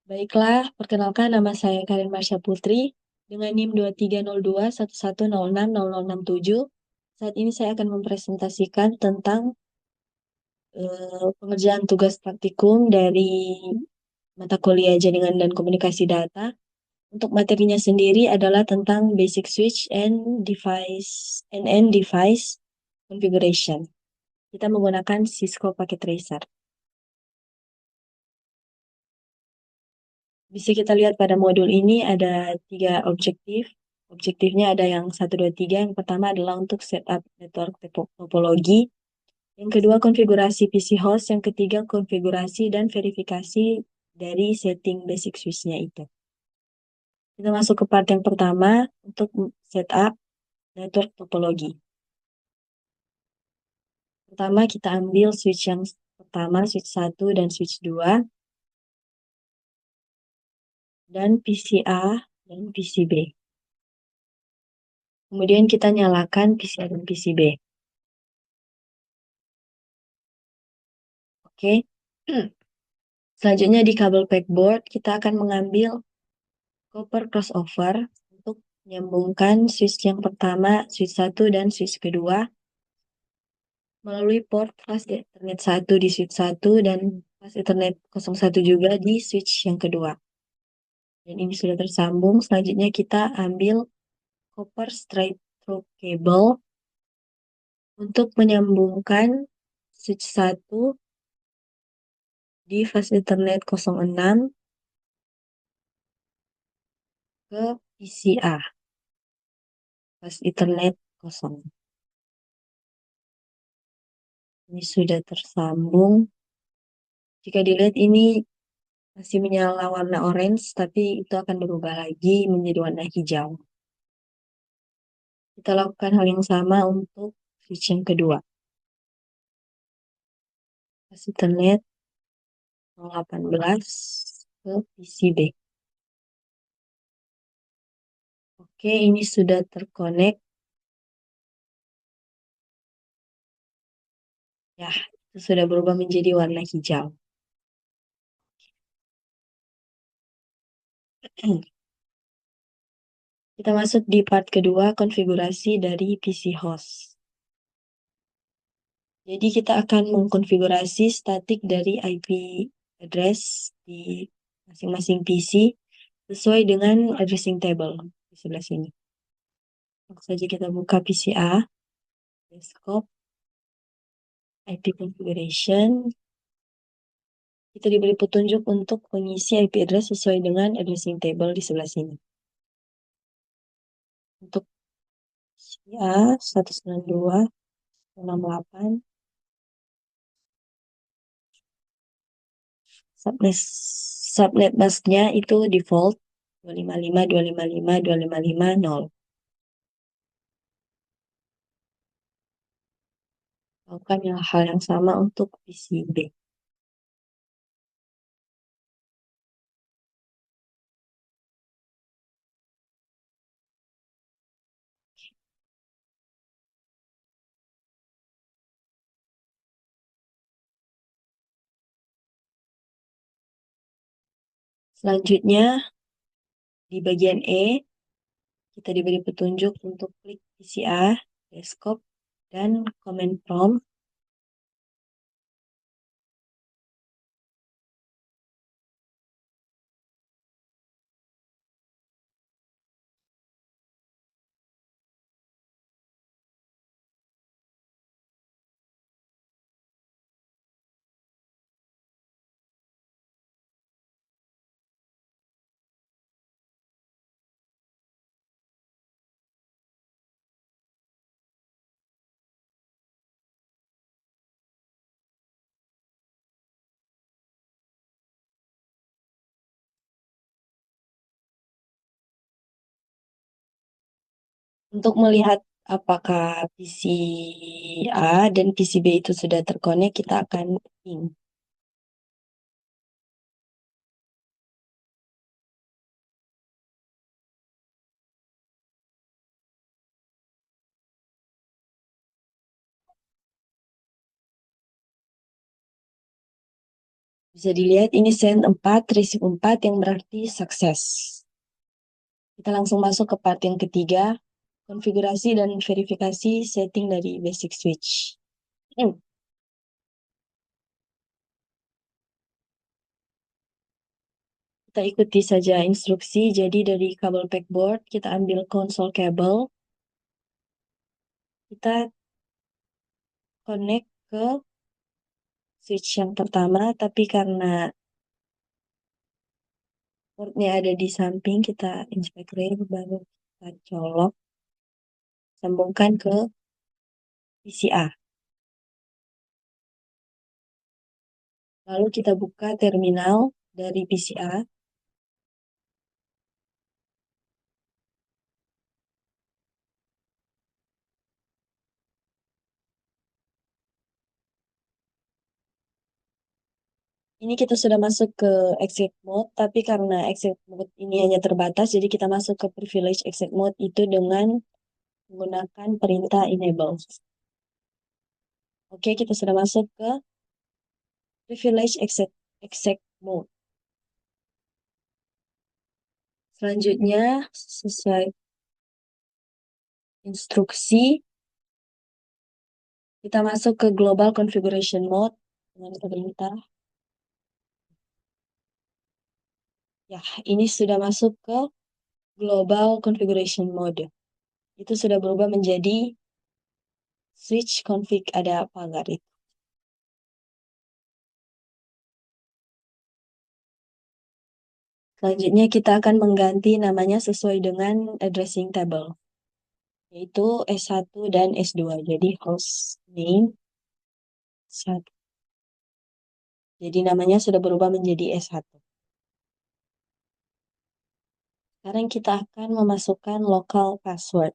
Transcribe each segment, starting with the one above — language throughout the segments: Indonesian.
Baiklah, perkenalkan nama saya Karin Marsha Putri dengan NIM 23021100660067. Saat ini saya akan mempresentasikan tentang pengerjaan tugas praktikum dari mata kuliah Jaringan dan Komunikasi Data. Untuk materinya sendiri adalah tentang Basic Switch and Device Configuration. Kita menggunakan Cisco Packet Tracer. Bisa kita lihat pada modul ini ada 3 objektif. Objektifnya ada yang 1, 2, 3. Yang pertama adalah untuk setup network topologi. Yang kedua, konfigurasi PC host. Yang ketiga, konfigurasi dan verifikasi dari setting basic switch-nya itu. Kita masuk ke part yang pertama untuk setup network topologi. Pertama, kita ambil switch yang pertama, switch 1 dan switch 2. Dan PCA dan PCB. Kemudian kita nyalakan PCA dan PCB. Oke. Selanjutnya di kabel backboard kita akan mengambil copper crossover untuk menyambungkan switch yang pertama, switch 1 dan switch kedua melalui port flash Ethernet 1 di switch 1 dan flash Ethernet 01 juga di switch yang kedua. Dan ini sudah tersambung. Selanjutnya kita ambil copper straight through cable untuk menyambungkan switch 1 di flash Ethernet 06 ke PCA, flash Ethernet 0. Ini sudah tersambung. Jika dilihat ini masih menyala warna orange, tapi itu akan berubah lagi menjadi warna hijau. Kita lakukan hal yang sama untuk switch yang kedua. Flash Ethernet 018 ke PCB. Oke, ini sudah terkonek. Ya, itu sudah berubah menjadi warna hijau. Kita masuk di part kedua, konfigurasi dari PC host. Jadi kita akan mengkonfigurasi statik dari IP address di masing-masing PC sesuai dengan addressing table di sebelah sini. Langsung saja kita buka PCA, desktop, IP configuration. Kita diberi petunjuk untuk mengisi IP address sesuai dengan addressing table di sebelah sini. Untuk PCA 192.168 subnet masknya itu default 255.255.255.0. Lakukan hal yang sama untuk PCB. Selanjutnya, di bagian E, kita diberi petunjuk untuk klik PCA, desktop, dan command prompt. Untuk melihat apakah PCA dan PCB itu sudah terkonek, kita akan ping. Bisa dilihat ini send 4, receive 4 yang berarti sukses. Kita langsung masuk ke part yang ketiga, konfigurasi dan verifikasi setting dari basic switch. Kita ikuti saja instruksi. Jadi dari kabel backboard, kita ambil konsol kabel. Kita connect ke switch yang pertama, tapi karena portnya ada di samping, kita inspect real, baru kita colok, sambungkan ke PCA. Lalu kita buka terminal dari PCA. Ini kita sudah masuk ke exit mode, tapi karena exit mode ini hanya terbatas, jadi kita masuk ke privilege exit mode itu dengan menggunakan perintah enable. Oke, kita sudah masuk ke privilege exit mode. Selanjutnya, sesuai instruksi, kita masuk ke global configuration mode dengan perintah. Ya, ini sudah masuk ke global configuration mode. Itu sudah berubah menjadi switch config, ada pagar itu. Selanjutnya kita akan mengganti namanya sesuai dengan addressing table, yaitu S1 dan S2. Jadi host name 1. Jadi namanya sudah berubah menjadi S1. Sekarang kita akan memasukkan local password.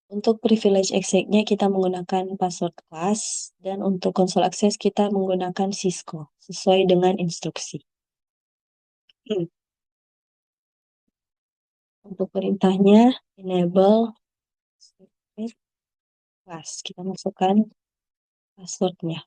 Untuk privilege exec-nya kita menggunakan password class, dan untuk konsol akses kita menggunakan Cisco, sesuai dengan instruksi. Untuk perintahnya, enable class. Kita masukkan passwordnya.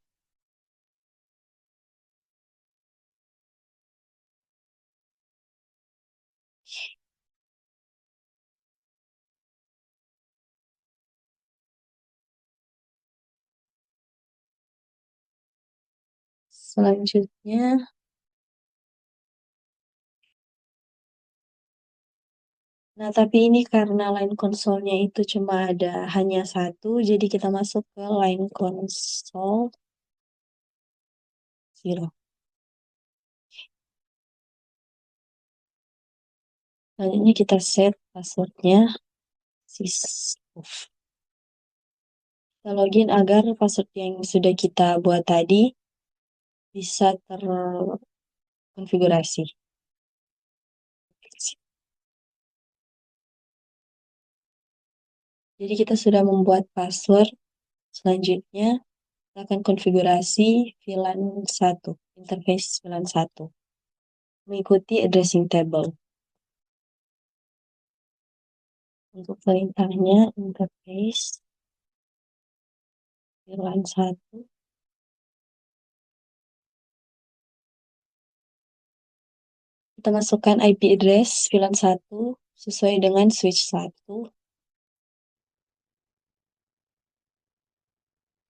Selanjutnya, nah tapi ini karena line konsolnya itu cuma ada hanya satu, jadi kita masuk ke line konsol 0. Selanjutnya kita set passwordnya sysof. Kita login agar password yang sudah kita buat tadi bisa terkonfigurasi. Jadi kita sudah membuat password. Selanjutnya kita akan konfigurasi VLAN 1, interface VLAN 1, mengikuti addressing table. Untuk perintahnya interface VLAN 1. Kita masukkan IP address VLAN 1 sesuai dengan switch 1.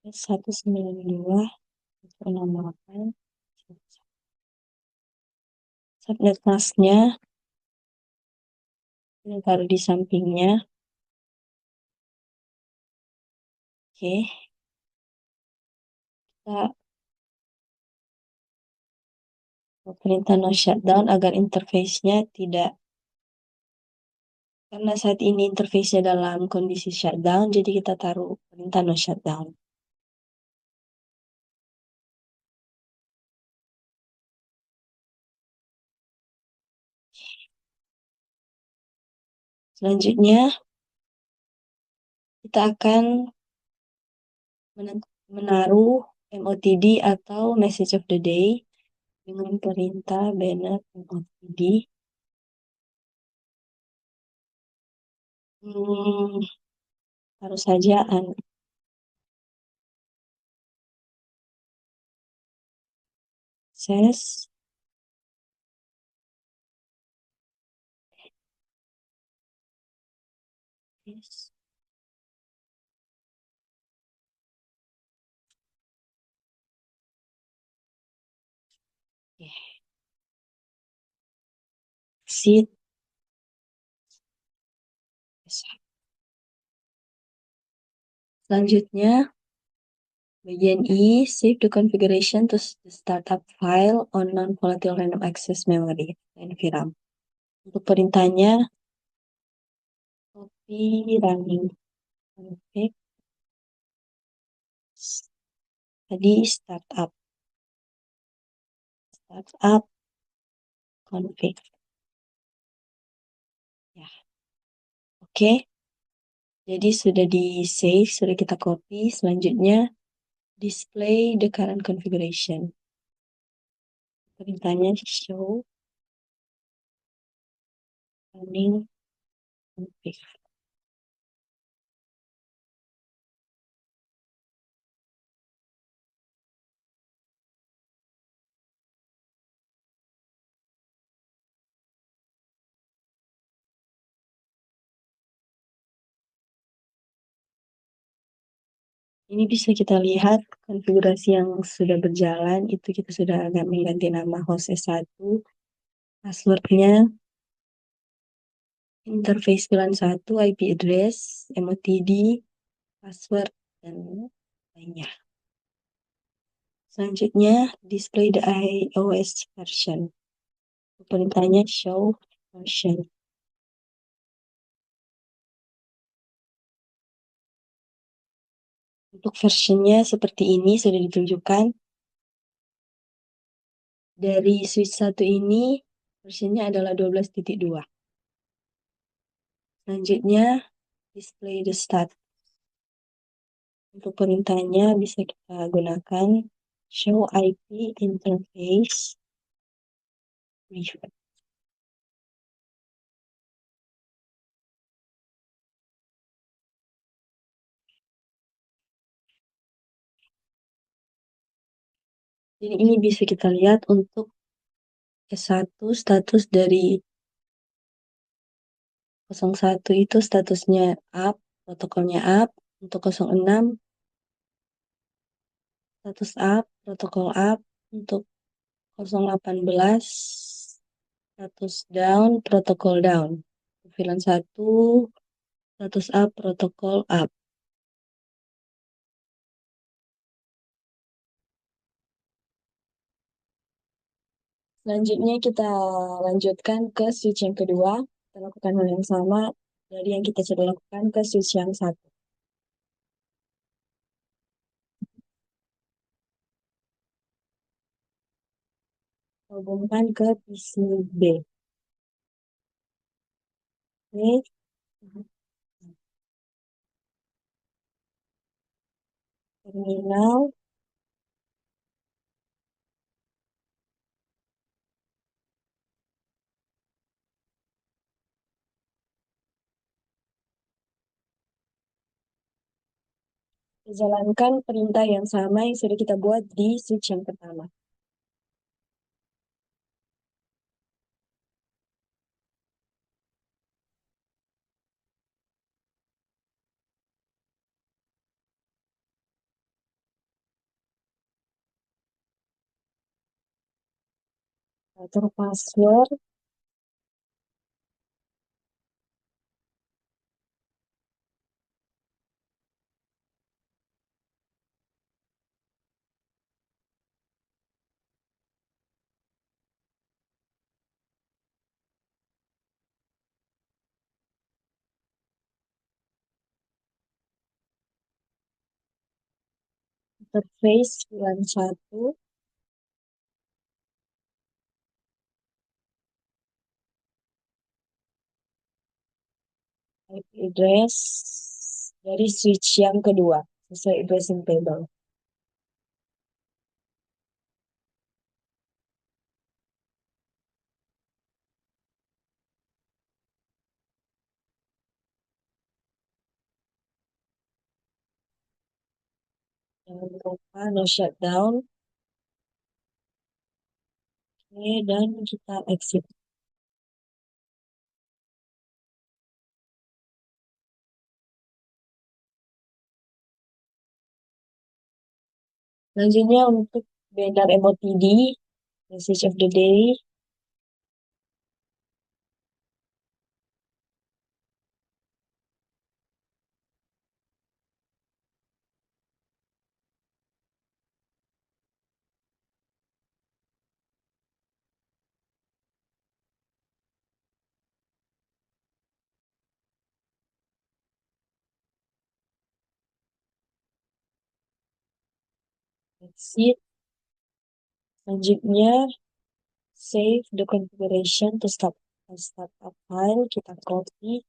192.168. Subnet masknya ini taruh di sampingnya. Oke. Kita perintah no shutdown agar interface-nya tidak, karena saat ini interface-nya dalam kondisi shutdown, jadi kita taruh perintah no shutdown. Selanjutnya, kita akan menaruh MOTD atau message of the day dengan perintah banner MOTD. Harus saja Access. Yes. Oke. Exit. Selanjutnya, bagian E, save the configuration to the startup file on non-volatile random access memory, NVRAM. Untuk perintahnya, copy running config, tadi startup config. Ya, oke. Jadi sudah di save, sudah kita copy. Selanjutnya, display the current configuration. Perintahnya show running config. Ini bisa kita lihat konfigurasi yang sudah berjalan, itu kita sudah agak mengganti nama host S1, passwordnya, interface VLAN 1, IP address, MOTD, password, dan lainnya. Selanjutnya, display the iOS version. Perintahnya show version. Untuk versionnya seperti ini sudah ditunjukkan. Dari switch 1 ini, versionnya adalah 12.2. Selanjutnya, display the stat. Untuk perintahnya bisa kita gunakan show IP interface preview. Jadi ini bisa kita lihat untuk S1 status dari 01 itu statusnya up, protokolnya up. Untuk 06 status up, protokol up. Untuk 018 status down, protokol down. VLAN 1 status up, protokol up. Selanjutnya kita lanjutkan ke switch yang kedua. Kita lakukan hal yang sama dari yang kita sudah lakukan ke switch yang satu. Hubungkan ke PCB. Oke. Terminal. Jalankan perintah yang sama yang sudah kita buat di switch yang pertama. Atur password. Interface VLAN 1. IP address dari switch yang kedua sesuai addressing table. Jangan lupa no shutdown. Oke, dan kita exit. Selanjutnya untuk banner MOTD, message of the day. Exit. Selanjutnya, save the configuration to start up file. Kita copy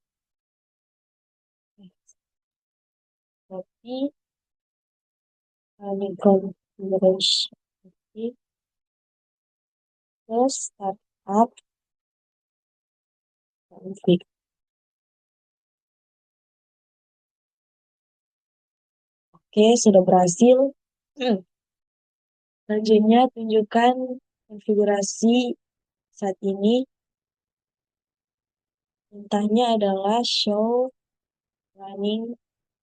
configuration ke startup config. Oke, sudah berhasil. Selanjutnya, tunjukkan konfigurasi saat ini. Perintahnya adalah show running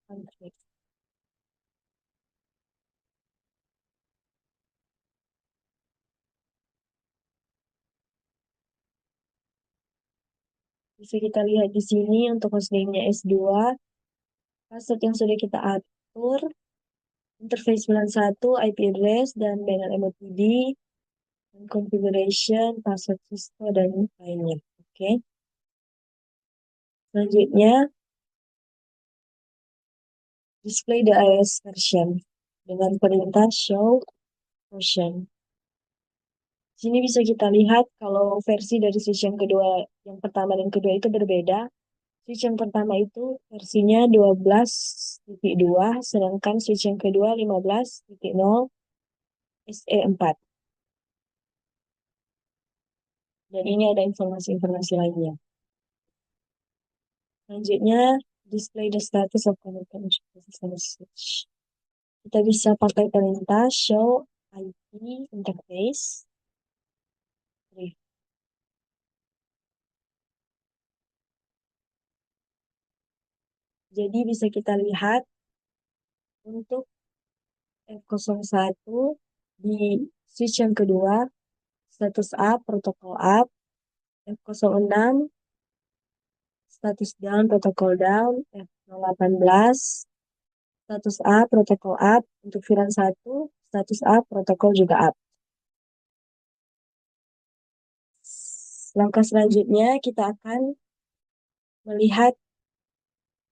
config. Bisa kita lihat di sini untuk hostname-nya S2, password yang sudah kita atur, interface 91, IP address, dan banner MOTD, dan configuration, password Cisco, dan lainnya. Oke. Selanjutnya, display the iOS version dengan perintah show version. Sini bisa kita lihat kalau versi dari switch yang kedua, yang pertama dan kedua itu berbeda. Switch yang pertama itu versinya 12.2, sedangkan switch yang kedua 15.0 SE4. Dan ini ada informasi-informasi lainnya. Selanjutnya, display the status of connected switch. Kita bisa pakai perintah show IP interface. Jadi bisa kita lihat untuk F01 di switch yang kedua, status up, protokol up, F06, status down, protokol down, F018, status up, protokol up, untuk VLAN 1, status up, protokol juga up. Langkah selanjutnya kita akan melihat,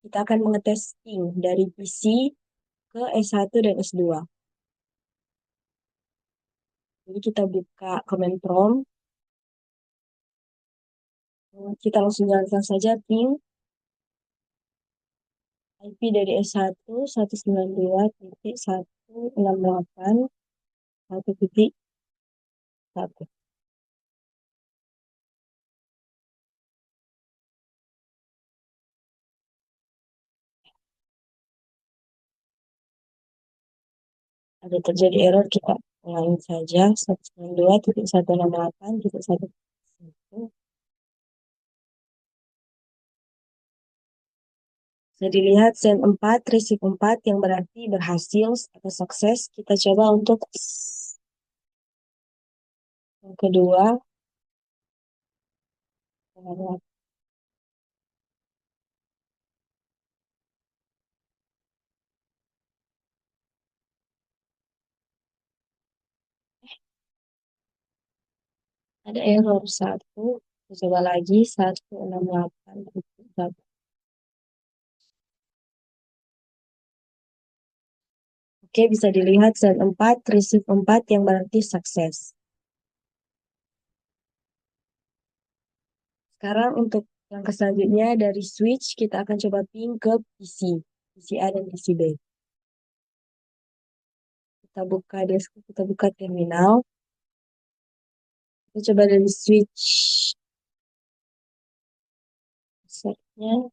kita akan mengetes ping dari PC ke S1 dan S2. Jadi kita buka command prompt, kita langsung jalankan saja ping IP dari S1 192.168.1.1. Ada terjadi error, kita ulangi saja 192.168.1. Bisa dilihat send 4, receive 4 yang berarti berhasil atau sukses. Kita coba untuk yang kedua. Ada error 1. Kita coba lagi 168.1. Oke, bisa dilihat send 4, receive 4 yang berarti sukses. Sekarang untuk langkah selanjutnya dari switch, kita akan coba ping ke PC. PC A dan PC B. Kita buka desktop, kita buka terminal. Kita coba dari switch. Setnya.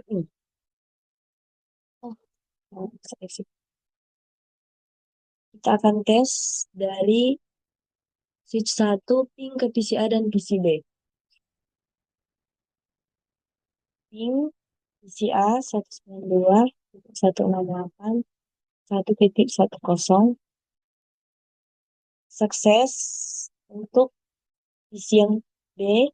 Hmm. Oh, seleksi. Kita akan tes dari switch 1 ping ke PCA dan PCB. Ping PCA 192.168.1.10 sukses untuk isi yang B.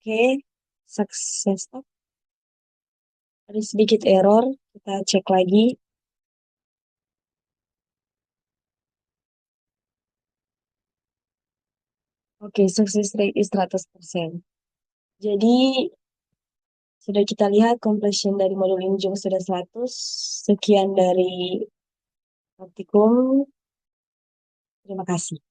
Oke, sukses. Oh, ada sedikit error, kita cek lagi. Oke, success rate is 100%. Jadi, sudah kita lihat completion dari modul Injung sudah 100. Sekian dari praktikum. Terima kasih.